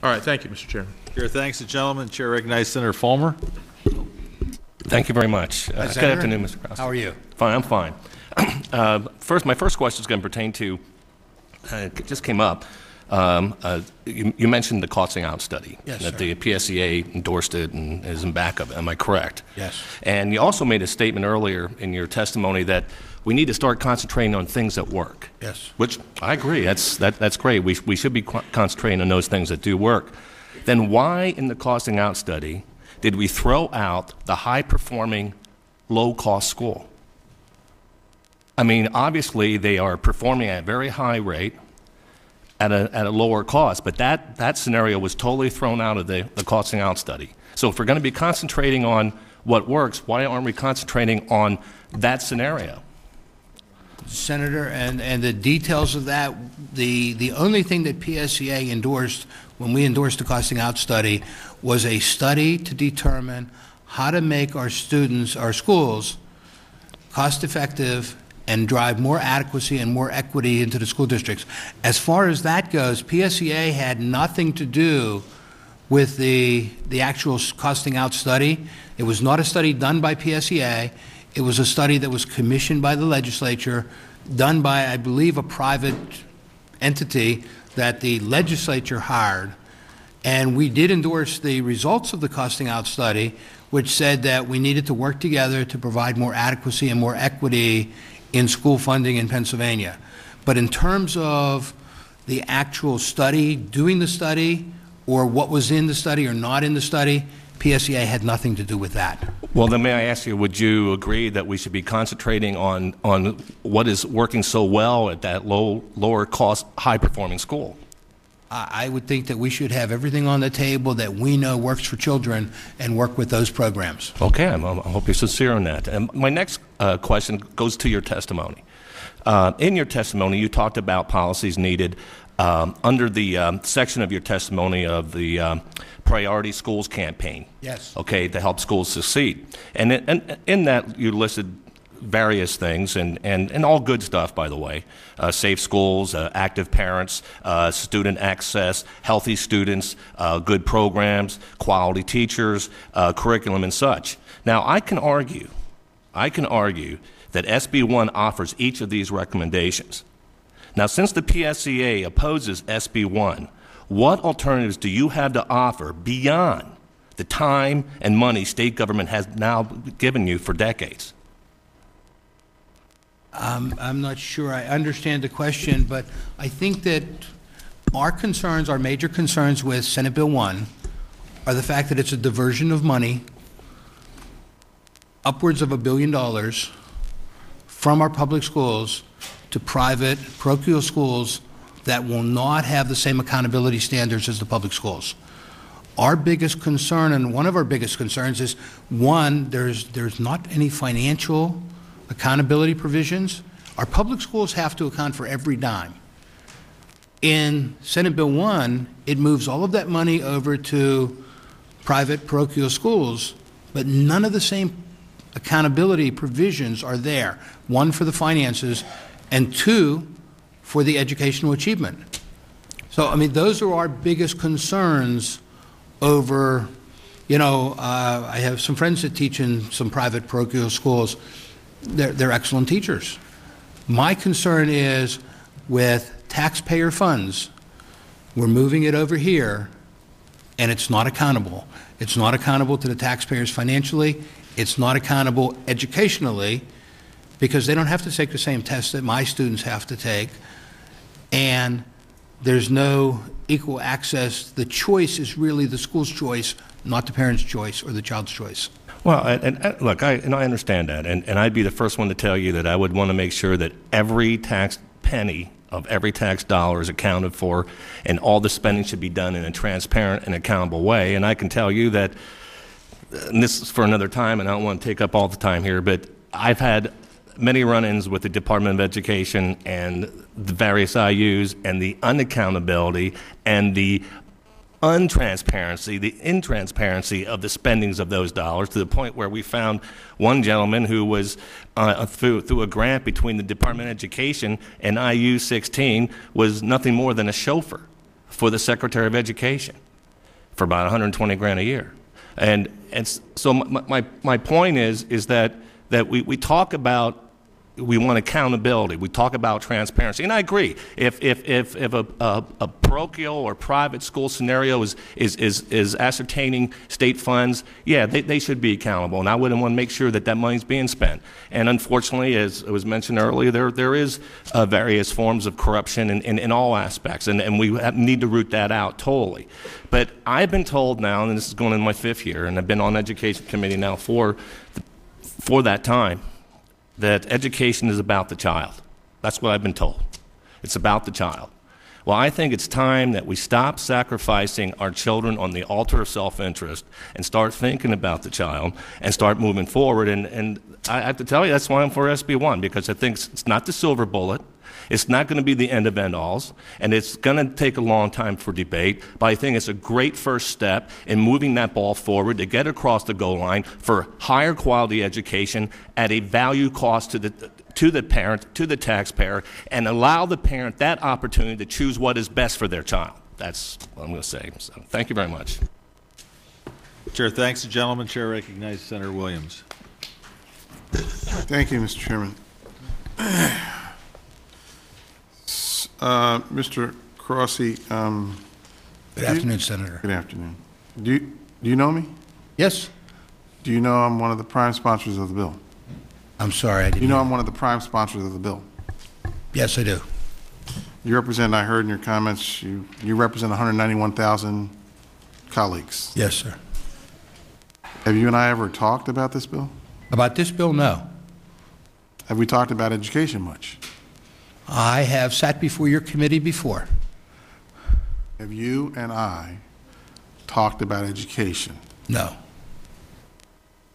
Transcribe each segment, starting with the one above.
All right, thank you, Mr. Chairman. Chair thanks the gentleman. Chair recognizes Senator Folmer. Thank you very much. Good afternoon, Mr. Crossey. How are you? Fine, I'm fine. My first question is going to pertain to, it just came up, you mentioned the costing out study. Yes, that sir. the PSEA endorsed it and is in back of it. Am I correct? Yes. And you also made a statement earlier in your testimony that we need to start concentrating on things that work. Yes. Which I agree. That's great. We should be concentrating on those things that do work. Then why in the costing out study did we throw out the high-performing, low-cost school? I mean, obviously they are performing at a very high rate at a lower cost, but that scenario was totally thrown out of the costing out study. So if we're going to be concentrating on what works, why aren't we concentrating on that scenario? Senator, and the details of that, the only thing that PSEA endorsed when we endorsed the costing out study was a study to determine how to make our students, our schools, cost effective and drive more adequacy and more equity into the school districts. As far as that goes, PSEA had nothing to do with the actual costing out study. It was not a study done by PSEA. It was a study that was commissioned by the legislature, done by, I believe, a private entity that the legislature hired. And we did endorse the results of the costing out study, which said that we needed to work together to provide more adequacy and more equity in school funding in Pennsylvania. But in terms of the actual study, doing the study, or what was in the study or not in the study, PSEA had nothing to do with that. Well, then may I ask you, would you agree that we should be concentrating on what is working so well at that lower cost, high-performing school? I would think that we should have everything on the table that we know works for children and work with those programs. Okay, I hope you're sincere on that. And my next question goes to your testimony. In your testimony, you talked about policies needed under the section of your testimony of the Priority Schools campaign. Yes. Okay, to help schools succeed. And in that, you listed various things, and all good stuff, by the way. Safe schools, active parents, student access, healthy students, good programs, quality teachers, curriculum and such. Now, I can argue that SB 1 offers each of these recommendations. Now, since the PSEA opposes SB 1, what alternatives do you have to offer beyond the time and money state government has now given you for decades? I'm not sure I understand the question, but I think that our concerns, our major concerns with Senate Bill 1 are the fact that it's a diversion of money, upwards of $1 billion, from our public schools to private parochial schools that will not have the same accountability standards as the public schools. Our biggest concern, and one of our biggest concerns, is one, there's not any financial accountability provisions. Our public schools have to account for every dime. In Senate Bill 1, it moves all of that money over to private parochial schools, but none of the same accountability provisions are there. One for the finances, and two for the educational achievement. So, I mean, those are our biggest concerns over, I have some friends that teach in some private parochial schools. They're excellent teachers. My concern is with taxpayer funds, we're moving it over here, and it's not accountable. It's not accountable to the taxpayers financially. It's not accountable educationally, because they don't have to take the same tests that my students have to take, and there's no equal access. The choice is really the school's choice, not the parent's choice or the child's choice. Well, and look, I understand that, and I'd be the first one to tell you that I would want to make sure that every tax penny of every tax dollar is accounted for, and all the spending should be done in a transparent and accountable way. And I can tell you that, and this is for another time, and I don't want to take up all the time here, but I've had many run-ins with the Department of Education and the various IUs, and the unaccountability and the untransparency, the intransparency of the spendings of those dollars, to the point where we found one gentleman who was, through a grant between the Department of Education and IU 16, was nothing more than a chauffeur for the Secretary of Education. for about 120 grand a year. And so my point is that we talk about, we want accountability. We talk about transparency, and I agree. If a parochial or private school scenario is ascertaining state funds, yeah, they should be accountable, and I would want to make sure that money's being spent. And unfortunately, as it was mentioned earlier, there is various forms of corruption in all aspects, and we need to root that out totally. But I've been told now, and this is going in my 5th year, and I've been on Education Committee now for that time, that education is about the child. That's what I've been told. It's about the child. Well, I think it's time that we stop sacrificing our children on the altar of self-interest and start thinking about the child and start moving forward. And I have to tell you, that's why I'm for SB1, because I think it's not the silver bullet. It's not going to be the end of end-alls, and it's going to take a long time for debate, but I think it's a great first step in moving that ball forward to get across the goal line for higher quality education at a value cost to the parent, to the taxpayer, and allow the parent that opportunity to choose what is best for their child. That's what I'm going to say. So, thank you very much. Chair thanks the gentleman. Chair recognizes Senator Williams. Thank you, Mr. Chairman. Mr. Crossey. Good afternoon, Senator. Good afternoon. Do you know me? Yes. Do you know I'm one of the prime sponsors of the bill? I'm sorry, I didn't. You know I'm one of the prime sponsors of the bill? Yes, I do. You represent, I heard in your comments, you represent 191,000 colleagues. Yes, sir. Have you and I ever talked about this bill? About this bill, no. Have we talked about education much? I have sat before your committee before. Have you and I talked about education? No.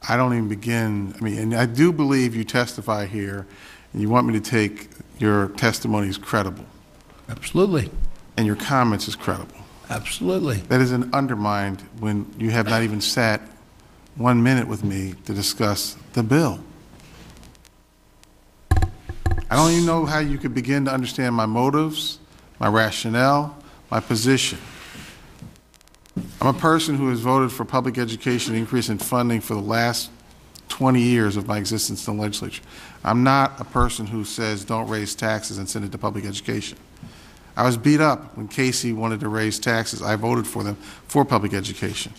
I don't even begin, I mean, and I do believe you testify here, and you want me to take your testimony as credible. Absolutely. And your comments as credible. Absolutely. That isn't undermined when you have not even sat 1 minute with me to discuss the bill. I don't even know how you could begin to understand my motives, my rationale, my position. I'm a person who has voted for public education increase in funding for the last 20 years of my existence in the legislature. I'm not a person who says don't raise taxes and send it to public education. I was beat up when Casey wanted to raise taxes. I voted for them for public education.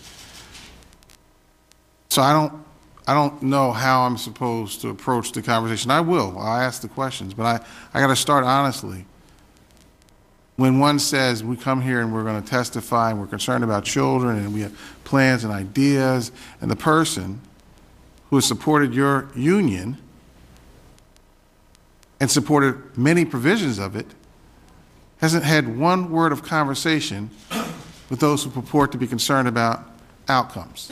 So I don't know how I'm supposed to approach the conversation. I will. I'll ask the questions, but I got to start honestly. When one says we come here and we're going to testify and we're concerned about children and we have plans and ideas, and the person who has supported your union and supported many provisions of it hasn't had one word of conversation with those who purport to be concerned about outcomes.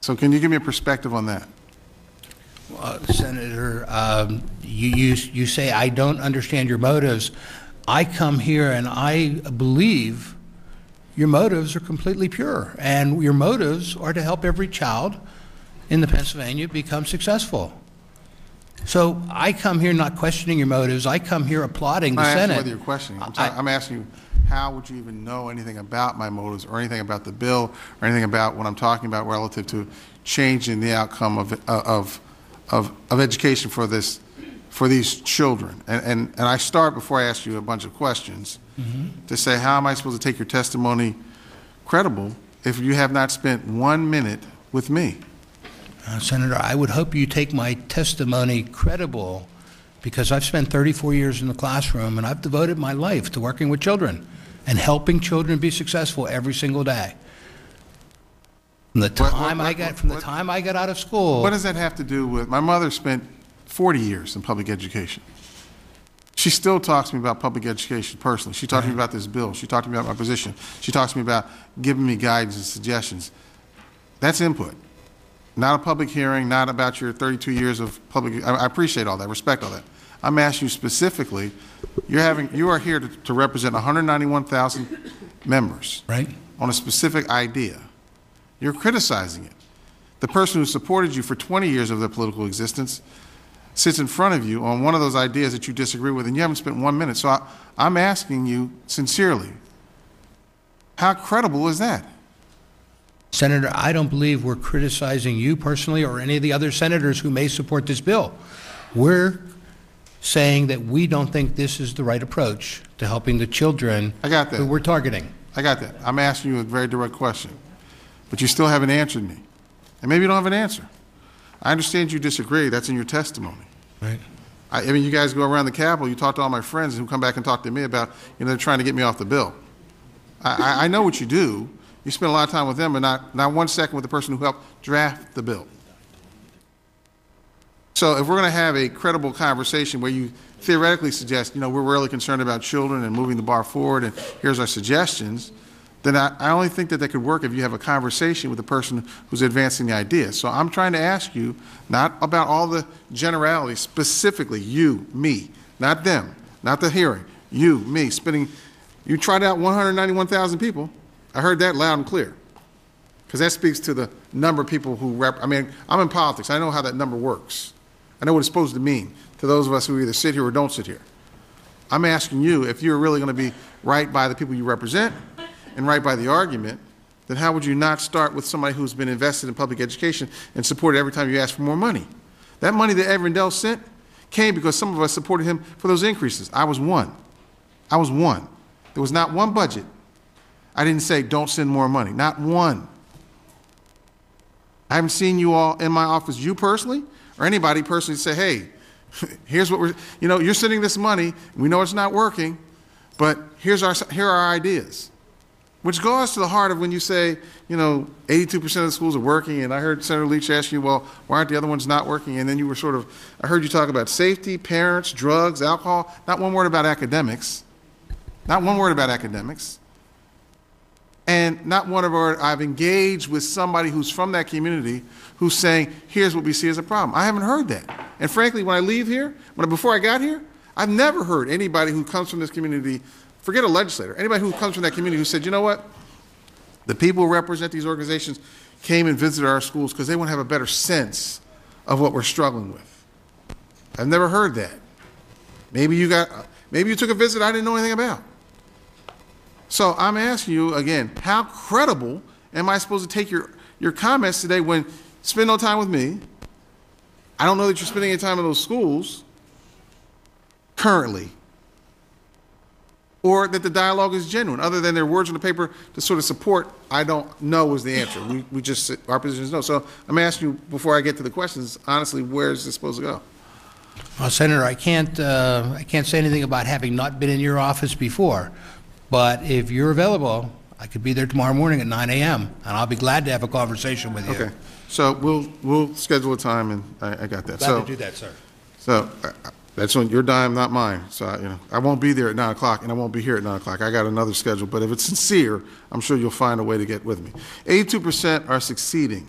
So can you give me a perspective on that? Senator, you say I don't understand your motives. I come here and I believe your motives are completely pure, and your motives are to help every child in the Pennsylvania become successful. So I come here not questioning your motives. I come here applauding the Senate. I'm not asking whether you're questioning. I'm asking you, how would you even know anything about my motives or anything about the bill or anything about what I'm talking about relative to changing the outcome of education for these children? And I start before I ask you a bunch of questions to say, how am I supposed to take your testimony credible if you have not spent 1 minute with me? Senator, I would hope you take my testimony credible, because I've spent 34 years in the classroom and I've devoted my life to working with children and helping children be successful every single day. From the time I got out of school. What does that have to do with, my mother spent 40 years in public education. She still talks to me about public education personally. She talked to me about this bill. She talked to me about my position. She talks to me about giving me guidance and suggestions. That's input. Not a public hearing, not about your 32 years of public. I appreciate all that, respect all that. I'm asking you specifically, you are here to represent 191,000 members, right, on a specific idea. You're criticizing it. The person who supported you for 20 years of their political existence sits in front of you on one of those ideas that you disagree with, and you haven't spent 1 minute. So I'm asking you sincerely, How credible is that? Senator, I don't believe we're criticizing you personally or any of the other senators who may support this bill. We're saying that we don't think this is the right approach to helping the children I got that. who we're targeting. I got that. I'm asking you a very direct question, but you still haven't answered me. And maybe you don't have an answer. I understand you disagree. That's in your testimony. Right. I mean, you guys go around the Capitol, you talk to all my friends who come back and talk to me about, they're trying to get me off the bill. I know what you do. You spend a lot of time with them, but not 1 second with the person who helped draft the bill. So if we're going to have a credible conversation where you theoretically suggest, we're really concerned about children and moving the bar forward, and here's our suggestions, then I only think that could work if you have a conversation with the person who's advancing the idea. So I'm trying to ask you, not about all the generalities, specifically you, me, not them, not the hearing, you, me, you tried out 191,000 people. I heard that loud and clear, because that speaks to the number of people who I'm in politics. I know how that number works. I know what it's supposed to mean to those of us who either sit here or don't sit here. I'm asking you, if you're really going to be right by the people you represent and right by the argument, then how would you not start with somebody who's been invested in public education and supported every time you ask for more money? That money that Ed Rendell sent came because some of us supported him for those increases. I was one. There was not one budget I didn't say don't send more money, not one. I haven't seen you all in my office, you personally, or anybody personally say, hey, here's what you're sending this money, we know it's not working, but here are our ideas. Which goes to the heart of when you say, 82% of the schools are working, and I heard Senator Leach ask you, well, why aren't the other ones not working? And then you were I heard you talk about safety, parents, drugs, alcohol, not one word about academics. Not one word about academics. And not one word I've engaged with somebody who's from that community who's saying, here's what we see as a problem. I haven't heard that. And frankly, when I leave here, before I got here, I've never heard anybody who comes from this community, forget a legislator, anybody who comes from that community who said, you know what? The people who represent these organizations came and visited our schools because they want to have a better sense of what we're struggling with. I've never heard that. Maybe you took a visit I didn't know anything about. So I'm asking you again, how credible am I supposed to take your comments today when you spend no time with me? I don't know that you're spending any time in those schools currently, or that the dialogue is genuine, other than their words on the paper to sort of support, I don't know is the answer. We just, our position is no. So I'm asking you, before I get to the questions, honestly, where is this supposed to go? Well, Senator, I can't say anything about having not been in your office before. But if you're available, I could be there tomorrow morning at 9 a.m., and I'll be glad to have a conversation with you. Okay. So we'll schedule a time, and I got that. Glad to do that, sir. So that's on your dime, not mine. So I won't be there at 9 o'clock, and I won't be here at 9 o'clock. I got another schedule. But if it's sincere, I'm sure you'll find a way to get with me. 82% are succeeding.